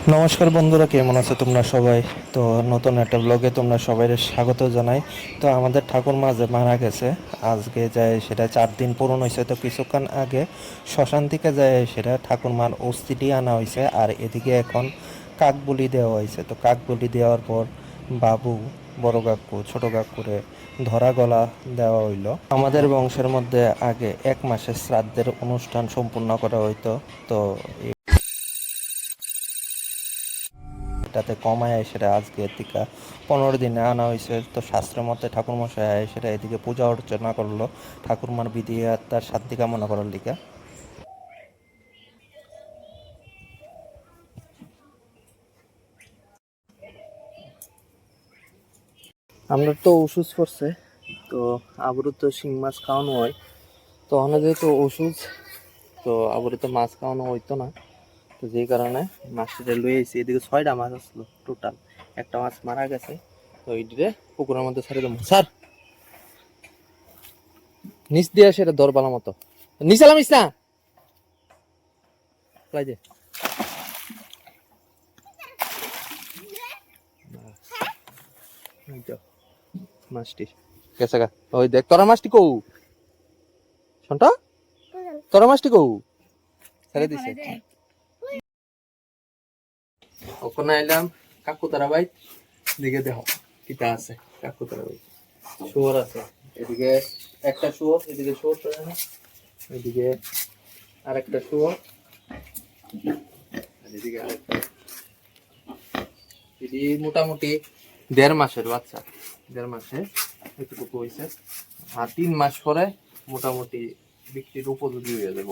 নমস্কার বন্ধুরা, কেমন আছো তোমরা সবাই? তো নতুন একটা ব্লগে তোমরা সবাই স্বাগত জানাই। তো আমাদের ঠাকুরমা যে মারা গেছে, আজকে যায় সেটা 4 দিন পূরণ হয়েছে। তো কিছুক্ষণ আগে শ্মশান থেকে যায় সেটা ঠাকুরমার অস্থিটি আনা হয়েছে, আর এদিকে এখন কাক বলি দেওয়া হয়েছে। তো কাক বলি দেওয়ার পর বাবু, বড় কাকু, ছোট কাকুরে ধরা গলা দেওয়া হইলো। আমাদের বংশের মধ্যে আগে 1 মাসের শ্রাদ্ধের অনুষ্ঠান সম্পূর্ণ করা হইতো। তো এটাতে কমায় সেটা আজকে থেকে 15 দিনে আনা হয়েছে। তো শাস্ত্রের মতে ঠাকুরমশাই সেটা এদিকে পূজা অর্চনা করলো ঠাকুরমার বিধি তার শান্তি কামনা করার লিগে। আমরা তো ওষুধ করছে, তো আবারও তো শিং মাছ খাওয়ানো হয়। তো ওখানে যেহেতু ওষুধ, তো আবারও তো মাছ খাওয়ানো হইতো না। তো যেই কারণে মাছটা লুয়ে আইছি। এদিকে 6টা মাছ আসলো টোটাল, একটা মাছ মারা গেছে। তো এইটিরে পুকুরের মধ্যে ছেড়ে দেবো। স্যার নিচ দিয়ে সেটা দর বালা মতো নিচে নামিস না, লাই দে। এই তো মাছটি গেছে গা। ওই দেখ তোরা মাছটি কৌ শোনটা, তোরা মাছটি কৌ ছেড়ে দিছে। ওখানে আইলাম কাকু তারা ভাই, দিকে দেখো কিটা আছে। কাকু তারা ভাই শুয়োর আছে, এদিকে একটা শুয়োর, এদিকে শুয়োর চলে না, এদিকে আরেকটা শুয়োর, আর এদিকে আরেকটা। এটি মোটামুটি 1.5 মাসের বাচ্চা, 1.5 মাসে এতটুকু হয়েছে। আর 3 মাস পরে মোটামুটি বিক্রির উপযোগী হয়ে যাবে।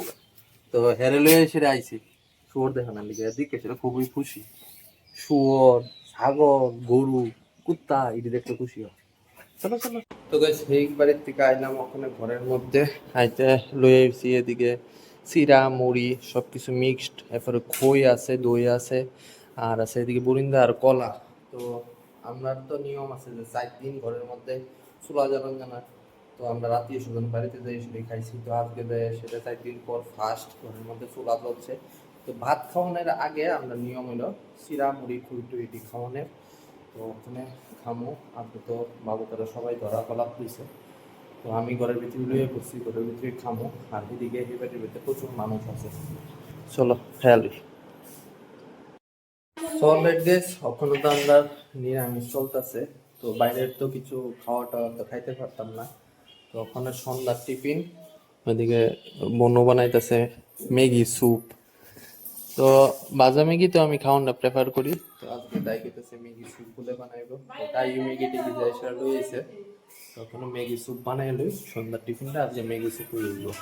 তো হেরে লয়ে এসে আইছি শুয়োর দেখানোর লিগে, এদিকে সেটা খুবই খুশি। শুয়োর, ছাগল, গরু, কুত্তা এটি দেখতে খুশি হয়। চলো চলো। তো গাইস এই বাড়ির থেকে আইলাম, ওখানে ঘরের মধ্যে আইতে লয়ে এসেছি এদিকে চিরা মুড়ি সবকিছু মিক্সড, এরপরে খই আছে, দই আছে, আর আছে এদিকে বরিন্দা আর কলা। তো আমরা তো নিয়ম আছে যে 4 দিন ঘরের মধ্যে চুলা জ্বালান জানা। তো আমরা আত্মীয় স্বজন বাড়িতে যাই সেটাই খাইছি। তো আজকে সেটা 4 দিন পর ফার্স্ট ঘরের মধ্যে চুলা জ্বলছে। তো ভাত খাওয়ানোর আগে আমরা নিয়ম হলো চিরা মুড়ি খই টই এটি খাওয়ানোর। তো ওখানে খামো। আপনি তো বাবু তারা সবাই ধরা কলা খুঁজছে। তো আমি ঘরের ভিতরে লুয়ে পড়ছি, ঘরের ভিতরে খামো। আর এদিকে হেবেটের ভিতরে প্রচুর মানুষ আছে। চলো খেয়ালি সলিড গ্যাস। ওখানে তো আমরা নিরামিষ চলতেছে, তো বাইরের তো কিছু খাওয়া টাওয়া তো খাইতে পারতাম না। তো ওখানে সন্ধ্যার টিফিন, ওইদিকে বনু বানাইতেছে ম্যাগি স্যুপ। তো ভাজা ম্যাগি তো আমি খাওয়াটা প্রেফার করি। তো আজকে তাই খেতেছে ম্যাগি স্যুপ বলে বানাইবো। তো তাই ম্যাগি টেগি যায় সেটা লইছে। তখন ম্যাগি স্যুপ বানাই লই, সন্ধ্যার টিফিনটা আজকে ম্যাগি স্যুপ হয়ে যাবো।